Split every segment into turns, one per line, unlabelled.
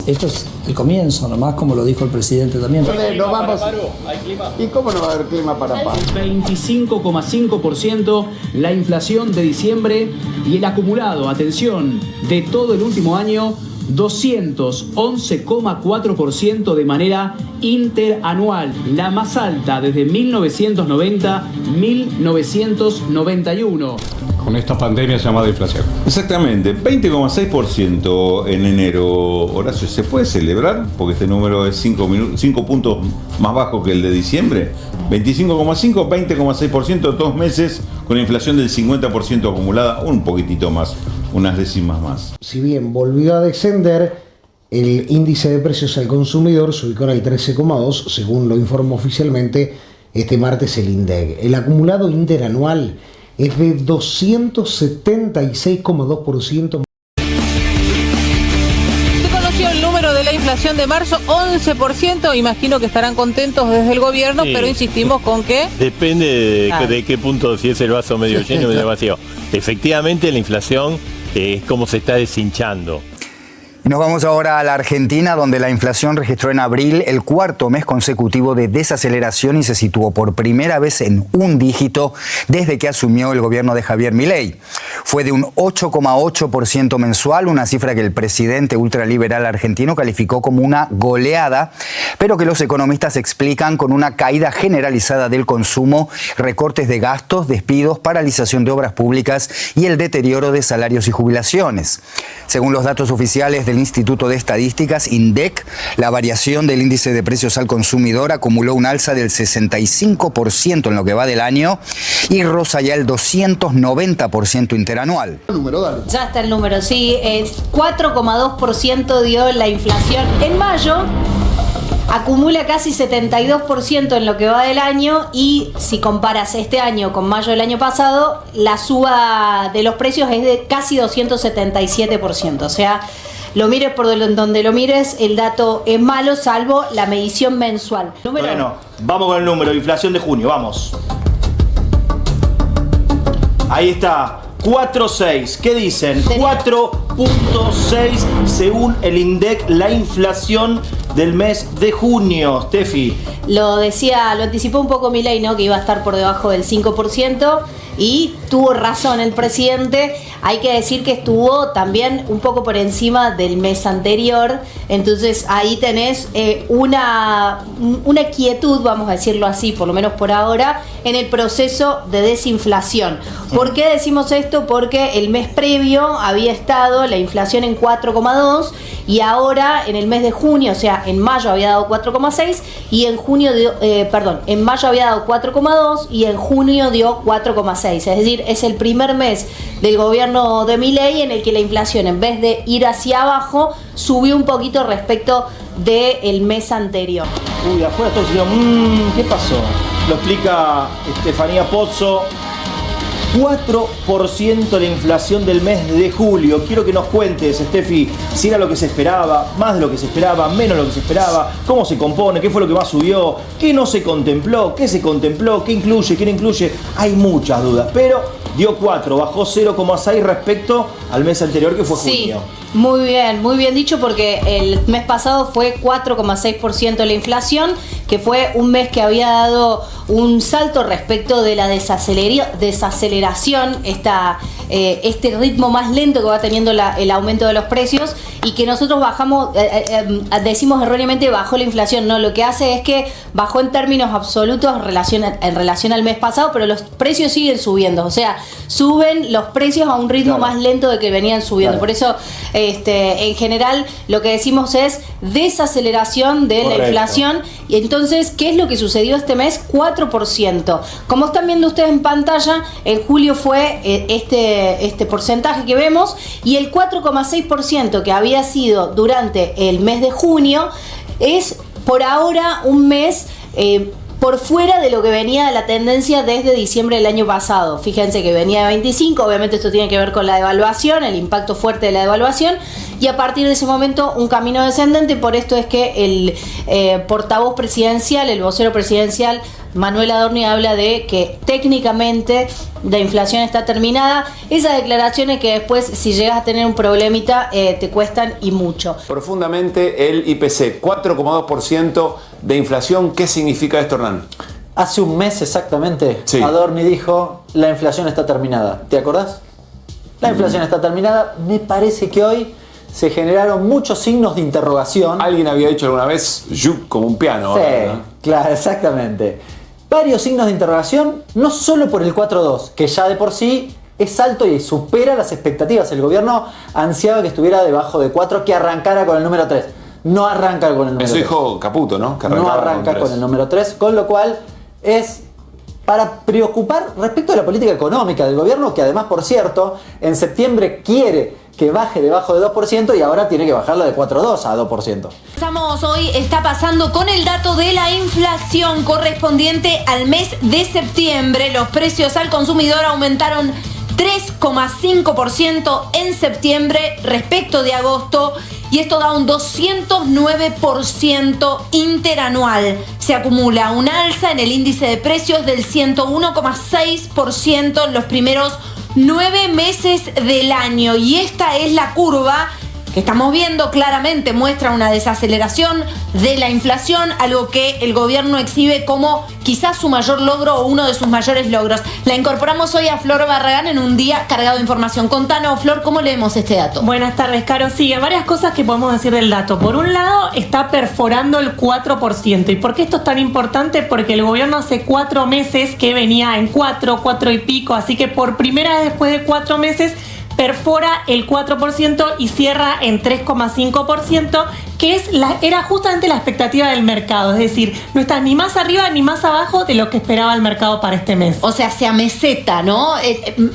Esto es el comienzo nomás, como lo dijo el presidente también.
No vamos. ¿Hay clima? ¿Y cómo no va a haber clima para paro?
25,5% la inflación de diciembre y el acumulado, atención, de todo el último año, 211,4% de manera interanual, la más alta desde 1990-1991.
Con esta pandemia llamada inflación.
Exactamente, 20,6% en enero. Horacio, ¿se puede celebrar? Porque este número es 5 puntos más bajo que el de diciembre. 25,5, 20,6%, 2 meses con inflación del 50% acumulada, un poquitito más, unas décimas más.
Si bien volvió a descender, el índice de precios al consumidor se ubicó en el 13,2, según lo informó oficialmente este martes el INDEC. El acumulado interanual es de 276,2%.
Se conoció el número de la inflación de marzo, 11%. Imagino que estarán contentos desde el gobierno, sí, pero insistimos con que...
Depende de qué punto, si es el vaso medio lleno o medio vacío. Efectivamente, la inflación es como se está deshinchando.
Nos vamos ahora a la Argentina, donde la inflación registró en abril el cuarto mes consecutivo de desaceleración y se situó por primera vez en un dígito desde que asumió el gobierno de Javier Milei. Fue de un 8,8% mensual, una cifra que el presidente ultraliberal argentino calificó como una goleada, pero que los economistas explican con una caída generalizada del consumo, recortes de gastos, despidos, paralización de obras públicas y el deterioro de salarios y jubilaciones. Según los datos oficiales del Instituto de Estadísticas, INDEC, la variación del índice de precios al consumidor acumuló un alza del 65% en lo que va del año y roza ya el 290% interanual.
Ya está el número, sí, es 4,2% dio la inflación en mayo. Acumula casi 72% en lo que va del año y si comparas este año con mayo del año pasado, la suba de los precios es de casi 277%. O sea, lo mires por donde lo mires, el dato es malo, salvo la medición mensual.
Bueno, vamos con el número, inflación de junio, vamos. Ahí está. 4,6. ¿Qué dicen? 4,6 según el INDEC, la inflación del mes de junio. Steffi.
Lo anticipó un poco Milei, ¿no? Que iba a estar por debajo del 5%. Y tuvo razón el presidente. Hay que decir que estuvo también un poco por encima del mes anterior. Entonces ahí tenés una quietud, vamos a decirlo así, por lo menos por ahora, en el proceso de desinflación. ¿Por qué decimos esto? Porque el mes previo había estado la inflación en 4,2 y ahora en el mes de junio, o sea, en mayo había dado 4,6 y en en mayo había dado 4,2 y en junio dio 4,6. Es decir, es el primer mes del gobierno de Milei en el que la inflación, en vez de ir hacia abajo, subió un poquito respecto del mes anterior.
Uy, afuera estoy diciendo, ¿qué pasó? Lo explica Estefanía Pozzo. 4% la inflación del mes de julio. Quiero que nos cuentes, Steffi, si era lo que se esperaba, más de lo que se esperaba, menos de lo que se esperaba, cómo se compone, qué fue lo que más subió, qué no se contempló, qué incluye, qué no incluye. Hay muchas dudas, pero dio 4, bajó 0,6 respecto al mes anterior que fue junio.
Sí. Muy bien dicho, porque el mes pasado fue 4,6% la inflación, que fue un mes que había dado un salto respecto de la desaceleración, este ritmo más lento que va teniendo el aumento de los precios, y que nosotros decimos erróneamente bajó la inflación. No, lo que hace es que bajó en términos absolutos en relación al mes pasado, pero los precios siguen subiendo, o sea, suben los precios a un ritmo más lento de que venían subiendo. Por eso en general lo que decimos es desaceleración de la inflación. Y entonces, ¿qué es lo que sucedió este mes? 4%. Como están viendo ustedes en pantalla, en julio fue este porcentaje que vemos, y el 4,6% que había sido durante el mes de junio es por ahora un mes por fuera de lo que venía de la tendencia desde diciembre del año pasado. Fíjense que venía de 25, obviamente esto tiene que ver con la devaluación, el impacto fuerte de la devaluación, y a partir de ese momento un camino descendente. Por esto es que el portavoz presidencial, el vocero presidencial Manuel Adorni habla de que técnicamente la inflación está terminada. Esas declaraciones que después, si llegas a tener un problemita, te cuestan y mucho.
Profundamente el IPC, 4,2% de inflación. ¿Qué significa esto, Hernán?
Hace un mes exactamente,
Sí.
Adorni dijo, la inflación está terminada. ¿Te acordás? La inflación está terminada. Me parece que hoy se generaron muchos signos de interrogación.
Alguien había dicho alguna vez, yuk como un piano.
Sí,
¿no?
claro, exactamente. Varios signos de interrogación, no solo por el 4.2, que ya de por sí es alto y supera las expectativas. El gobierno ansiaba que estuviera debajo de 4, que arrancara con el número 3. No arranca con el número 3.
Eso dijo Caputo, ¿no? Que
No
arrancaba
arranca
con
con el número 3, con lo cual es para preocupar respecto a la política económica del gobierno, que además, por cierto, en septiembre quiere que baje debajo de 2% y ahora tiene que bajarlo de 4.2 a 2%.
Hoy está pasando con el dato de la inflación correspondiente al mes de septiembre. Los precios al consumidor aumentaron 3,5% en septiembre respecto de agosto, y esto da un 209% interanual. Se acumula un alza en el índice de precios del 101,6% en los primeros 9 meses del año, y esta es la curva que estamos viendo claramente, muestra una desaceleración de la inflación, algo que el gobierno exhibe como quizás su mayor logro o uno de sus mayores logros. La incorporamos hoy a Flor Barragán en un día cargado de información. Contanos, Flor, ¿cómo leemos este dato?
Buenas tardes, Caro. Sí, varias cosas que podemos decir del dato. Por un lado, está perforando el 4%. ¿Y por qué esto es tan importante? Porque el gobierno hace 4 meses que venía en 4 y pico, así que por primera vez después de 4 meses perfora el 4% y cierra en 3,5%, que era justamente la expectativa del mercado. Es decir, no está ni más arriba ni más abajo de lo que esperaba el mercado para este mes.
O sea, se ameseta, ¿no?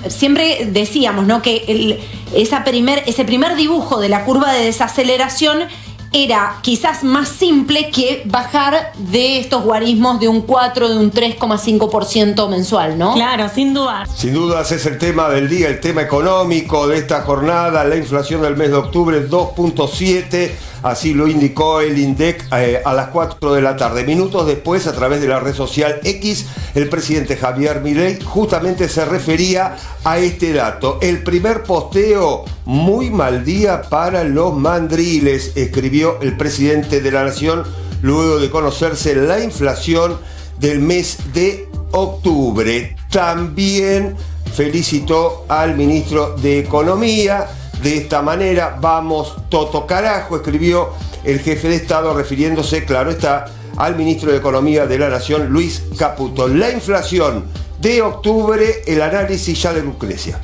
Siempre decíamos, ¿no?, que ese primer dibujo de la curva de desaceleración era quizás más simple que bajar de estos guarismos de un 4, de un 3,5% mensual, ¿no?
Claro, sin duda.
Sin dudas es el tema del día, el tema económico de esta jornada. La inflación del mes de octubre 2.7, así lo indicó el INDEC a las 4 de la tarde. Minutos después, a través de la red social X, el presidente Javier Milei justamente se refería a este dato. El primer posteo, muy mal día para los mandriles, escribió el presidente de la Nación luego de conocerse la inflación del mes de octubre. También felicitó al ministro de Economía. De esta manera, vamos toto carajo, escribió el jefe de Estado, refiriéndose, claro está, al ministro de Economía de la Nación, Luis Caputo. La inflación de octubre, el análisis ya de Lucrecia.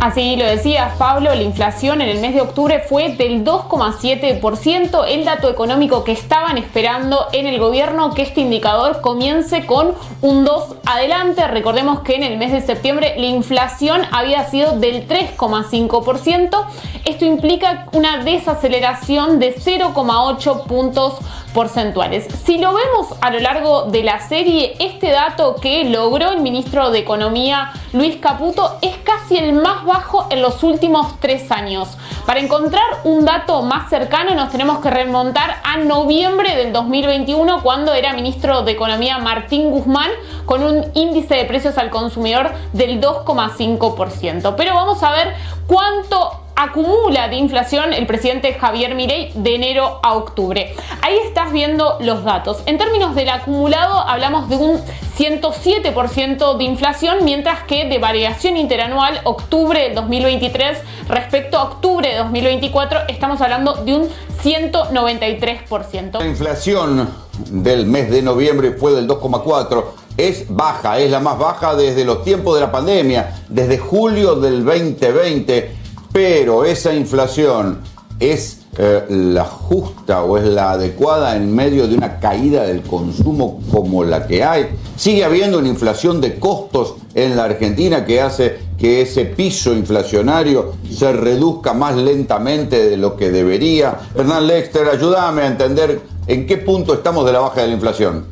Así lo decías, Pablo, la inflación en el mes de octubre fue del 2,7%, el dato económico que estaban esperando en el gobierno, que este indicador comience con un 2 adelante. Recordemos que en el mes de septiembre la inflación había sido del 3,5%. Esto implica una desaceleración de 0,8 puntos porcentuales. Si lo vemos a lo largo de la serie, este dato que logró el ministro de Economía, Luis Caputo, es casi el más bajo en los últimos 3 años. Para encontrar un dato más cercano nos tenemos que remontar a noviembre del 2021, cuando era ministro de Economía Martín Guzmán, con un índice de precios al consumidor del 2,5%. Pero vamos a ver cuánto acumula de inflación el presidente Javier Milei de enero a octubre. Ahí estás viendo los datos. En términos del acumulado hablamos de un 107% de inflación, mientras que de variación interanual octubre del 2023 respecto a octubre de 2024 estamos hablando de un 193%.
La inflación del mes de noviembre fue del 2,4%. Es baja, es la más baja desde los tiempos de la pandemia, desde julio del 2020. Pero esa inflación es la justa o es la adecuada en medio de una caída del consumo como la que hay. Sigue habiendo una inflación de costos en la Argentina que hace que ese piso inflacionario se reduzca más lentamente de lo que debería. Hernán Lexter, ayúdame a entender en qué punto estamos de la baja de la inflación.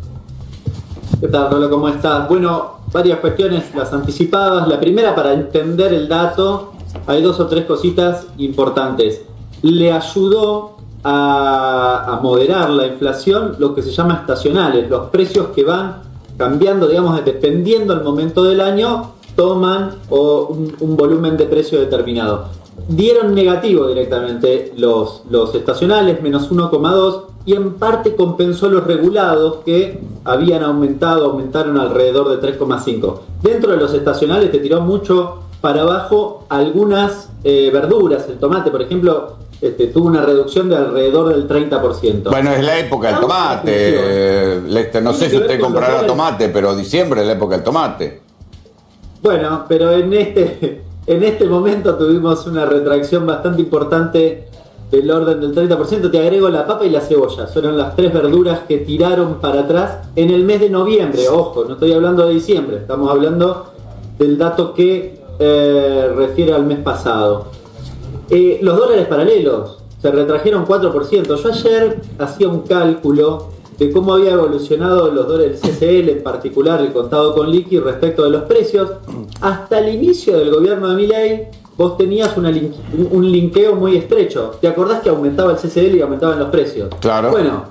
¿Qué tal, Pablo? ¿Cómo estás? Bueno, varias cuestiones, las anticipadas. La primera, para entender el dato, hay 2 o 3 cositas importantes. Le ayudó a moderar la inflación lo que se llama estacionales, los precios que van cambiando, digamos, dependiendo del momento del año, toman un volumen de precio determinado. Dieron negativo directamente los estacionales, menos 1,2, y en parte compensó los regulados que habían aumentaron alrededor de 3,5. Dentro de los estacionales te tiró mucho para abajo algunas verduras. El tomate, por ejemplo, tuvo una reducción de alrededor del 30%.
Bueno, es la época del tomate. No sé si usted comprará tomate, pero diciembre es la época del tomate.
Bueno, pero en este momento tuvimos una retracción bastante importante del orden del 30%. Te agrego la papa y la cebolla. Fueron las 3 verduras que tiraron para atrás en el mes de noviembre. Ojo, no estoy hablando de diciembre. Estamos hablando del dato que refiere al mes pasado. Los dólares paralelos se retrajeron 4%. Yo ayer hacía un cálculo de cómo había evolucionado los dólares CCL, en particular el contado con liqui, respecto de los precios. Hasta el inicio del gobierno de Milei, vos tenías un linkeo muy estrecho. ¿Te acordás que aumentaba el CCL y aumentaban los precios?
Claro.
Bueno,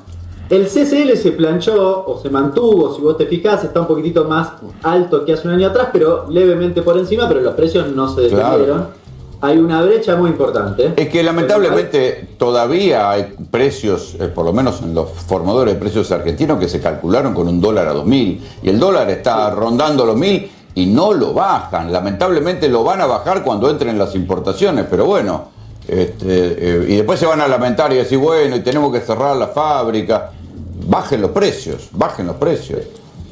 el CCL se planchó o se mantuvo, si vos te fijás, está un poquitito más alto que hace un año atrás, pero levemente por encima, pero los precios no se detuvieron. Claro. Hay una brecha muy importante.
Es que lamentablemente todavía hay precios, por lo menos en los formadores de precios argentinos, que se calcularon con un dólar a 2.000. Y el dólar está rondando los 1.000 y no lo bajan. Lamentablemente lo van a bajar cuando entren las importaciones, pero bueno. Y después se van a lamentar y decir, bueno, y tenemos que cerrar la fábrica. Bajen los precios, bajen los precios.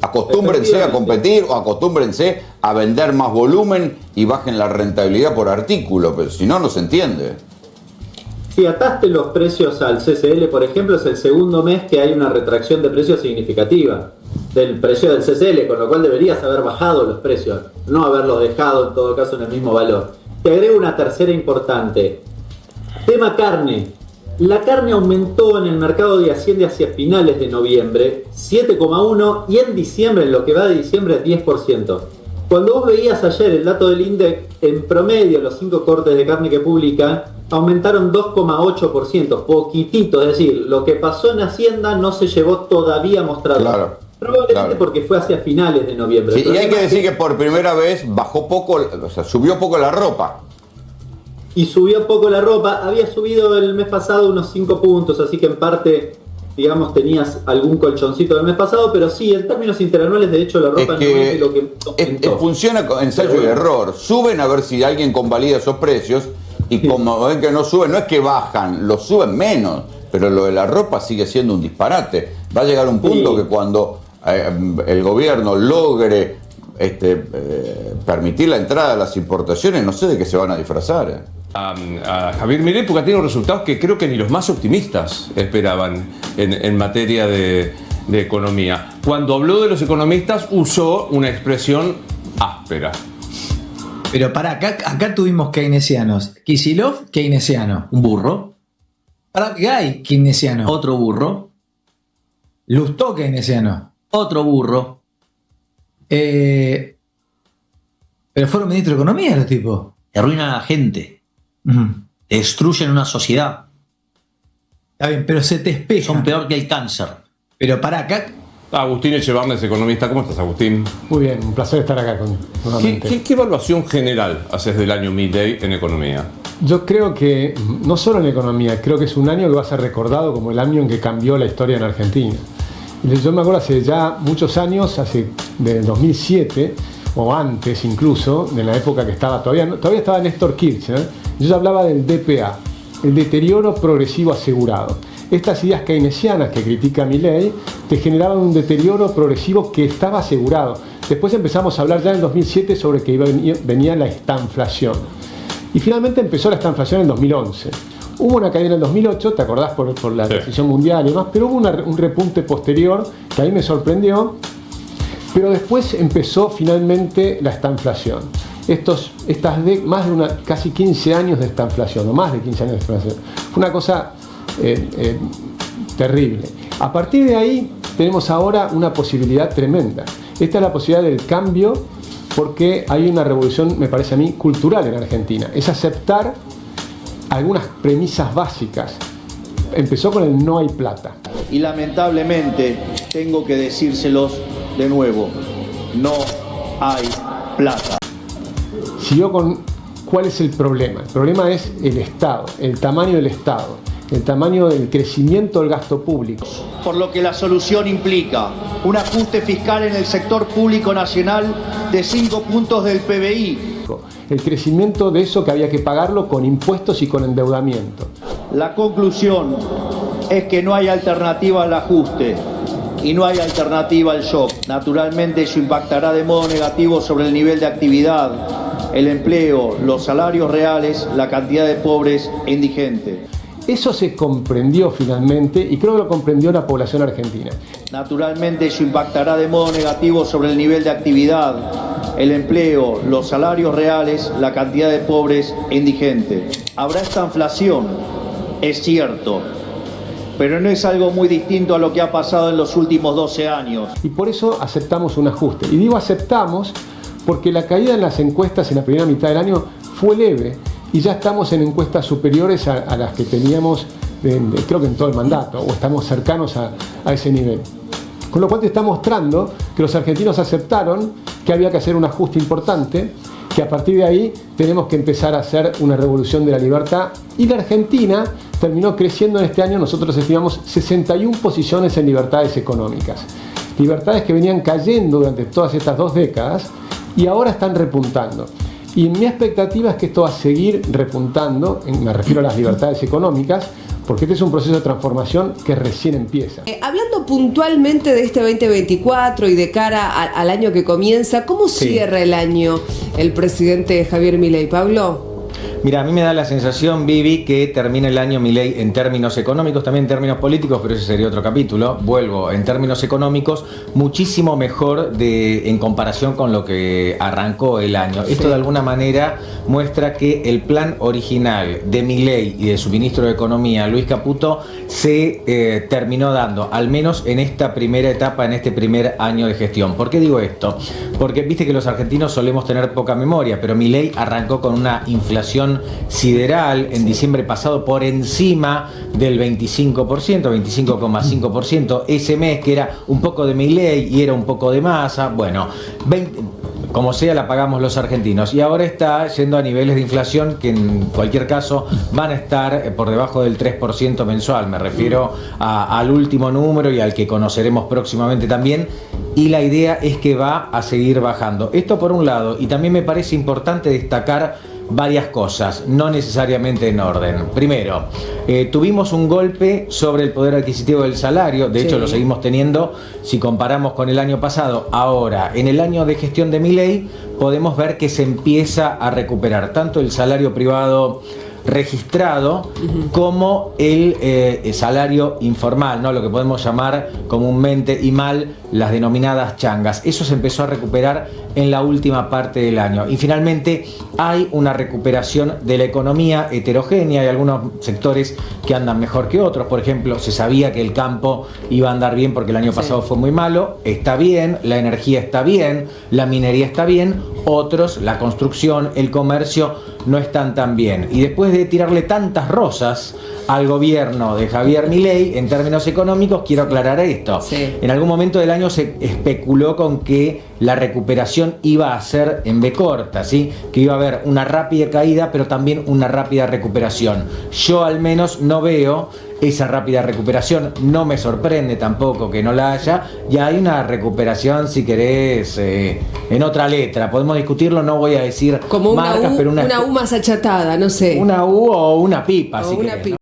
Acostúmbrense a competir o acostúmbrense a vender más volumen y bajen la rentabilidad por artículo, pero si no, no se entiende.
Si ataste los precios al CCL, por ejemplo, es el segundo mes que hay una retracción de precios significativa del precio del CCL, con lo cual deberías haber bajado los precios, no haberlos dejado en todo caso en el mismo valor. Te agrego una tercera importante. Tema carne. La carne aumentó en el mercado y asciende hacia finales de noviembre 7,1 y en diciembre, en lo que va de diciembre, 10%. Cuando vos veías ayer el dato del INDEC, en promedio los 5 cortes de carne que publican aumentaron 2,8%, poquitito, es decir, lo que pasó en Hacienda no se llevó todavía mostrado.
Claro.
Probablemente porque fue hacia finales de noviembre.
Sí, y hay que decir que por primera vez bajó poco, o sea, subió poco la ropa.
Y subió poco la ropa, había subido el mes pasado unos 5 puntos, así que en parte, digamos, tenías algún colchoncito del mes pasado, pero sí, en términos interanuales, de hecho, la ropa no es lo que
funciona con ensayo y error. Suben a ver si alguien convalida esos precios y como ven que no suben, no es que bajan, los suben menos, pero lo de la ropa sigue siendo un disparate. Va a llegar un punto que cuando el gobierno logre permitir la entrada de las importaciones, no sé de qué se van a disfrazar.
A Javier Milei, porque ha tenido resultados que creo que ni los más optimistas esperaban en materia de economía. Cuando habló de los economistas usó una expresión áspera.
Pero para acá tuvimos keynesianos. Kicillof, keynesiano. Un burro. Paraguay, keynesiano. Otro burro. Lustó, keynesiano. Otro burro. Pero fueron ministros de Economía los tipos.
Arruinan a la gente. Destruyen una sociedad.
Está bien, pero se te espeja.
Son peor que el cáncer.
Pero para acá.
Agustín Echevarne es economista. ¿Cómo estás, Agustín?
Muy bien, un placer estar acá nuevamente.
¿Qué evaluación general haces del año Milei en economía?
Yo creo que, no solo en economía, creo que es un año que va a ser recordado como el año en que cambió la historia en Argentina. Yo me acuerdo hace ya muchos años, de 2007, o antes incluso, de la época que estaba, todavía estaba Néstor Kirchner, yo ya hablaba del DPA, el deterioro progresivo asegurado. Estas ideas keynesianas que critica Milei te generaban un deterioro progresivo que estaba asegurado. Después empezamos a hablar ya en 2007 sobre que venía la estanflación. Y finalmente empezó la estanflación en 2011. Hubo una caída en el 2008, ¿te acordás? Por la recesión mundial y demás, pero hubo un repunte posterior que a mí me sorprendió. Pero después empezó finalmente la estanflación. Más de casi 15 años de estanflación, o más de 15 años de estanflación. Fue una cosa terrible. A partir de ahí tenemos ahora una posibilidad tremenda. Esta es la posibilidad del cambio, porque hay una revolución, me parece a mí, cultural en Argentina. Es aceptar algunas premisas básicas empezó con el no hay plata.
Y lamentablemente tengo que decírselos de nuevo, no hay plata.
Siguió con cuál es el problema. El problema es el Estado, el tamaño del Estado, el tamaño del crecimiento del gasto público.
Por lo que la solución implica un ajuste fiscal en el sector público nacional de 5 puntos del PBI.
El crecimiento de eso que había que pagarlo con impuestos y con endeudamiento.
La conclusión es que no hay alternativa al ajuste y no hay alternativa al shock. Naturalmente eso impactará de modo negativo sobre el nivel de actividad, el empleo, los salarios reales, la cantidad de pobres e indigentes.
Eso se comprendió finalmente y creo que lo comprendió la población argentina.
Naturalmente eso impactará de modo negativo sobre el nivel de actividad, el empleo, los salarios reales, la cantidad de pobres e indigentes. Habrá esta inflación, es cierto, pero no es algo muy distinto a lo que ha pasado en los últimos 12 años.
Y por eso aceptamos un ajuste. Y digo aceptamos porque la caída en las encuestas en la primera mitad del año fue leve y ya estamos en encuestas superiores a las que teníamos, creo que en todo el mandato, o estamos cercanos a ese nivel. Con lo cual te está mostrando que los argentinos aceptaron que había que hacer un ajuste importante, que a partir de ahí tenemos que empezar a hacer una revolución de la libertad. Y la Argentina terminó creciendo en este año, nosotros estimamos 61 posiciones en libertades económicas. Libertades que venían cayendo durante todas estas 2 décadas y ahora están repuntando. Y mi expectativa es que esto va a seguir repuntando, me refiero a las libertades económicas, porque este es un proceso de transformación que recién empieza.
Hablando puntualmente de este 2024 y de cara al año que comienza, ¿cómo cierra el año el presidente Javier Milei? Pablo.
Mira, a mí me da la sensación, Vivi, que termina el año Milei en términos económicos, también en términos políticos, pero ese sería otro capítulo. Vuelvo, en términos económicos, muchísimo mejor en comparación con lo que arrancó el año. Esto de alguna manera muestra que el plan original de Milei y de su ministro de Economía, Luis Caputo, se terminó dando, al menos en esta primera etapa, en este primer año de gestión. ¿Por qué digo esto? Porque viste que los argentinos solemos tener poca memoria, pero Milei arrancó con una inflación sideral en diciembre pasado por encima del 25%, 25,5%, ese mes que era un poco de Milei y era un poco de Massa, bueno, como sea la pagamos los argentinos y ahora está yendo a niveles de inflación que en cualquier caso van a estar por debajo del 3% mensual, me refiero al último número y al que conoceremos próximamente también, y la idea es que va a seguir bajando. Esto por un lado, y también me parece importante destacar varias cosas, no necesariamente en orden. Primero, tuvimos un golpe sobre el poder adquisitivo del salario, de hecho lo seguimos teniendo si comparamos con el año pasado. Ahora, en el año de gestión de Milei, podemos ver que se empieza a recuperar tanto el salario privado registrado como el salario informal, ¿no? Lo que podemos llamar comúnmente y mal las denominadas changas. Eso se empezó a recuperar en la última parte del año. Y finalmente hay una recuperación de la economía heterogénea. Hay algunos sectores que andan mejor que otros. Por ejemplo, se sabía que el campo iba a andar bien porque el año pasado fue muy malo. Está bien, la energía está bien, la minería está bien. Otros, la construcción, el comercio, no están tan bien. Y después de tirarle tantas rosas al gobierno de Javier Milei en términos económicos, quiero aclarar esto. En algún momento del año se especuló con que la recuperación iba a ser en B corta, ¿sí? Que iba a haber una rápida caída, pero también una rápida recuperación. Yo al menos no veo esa rápida recuperación, no me sorprende tampoco que no la haya, y hay una recuperación, si querés, en otra letra. Podemos discutirlo, no voy a decir
como
marcas,
una
pero
U más achatada, no sé.
Una U o una pipa,
o
si
una
querés,
pipa.
¿no?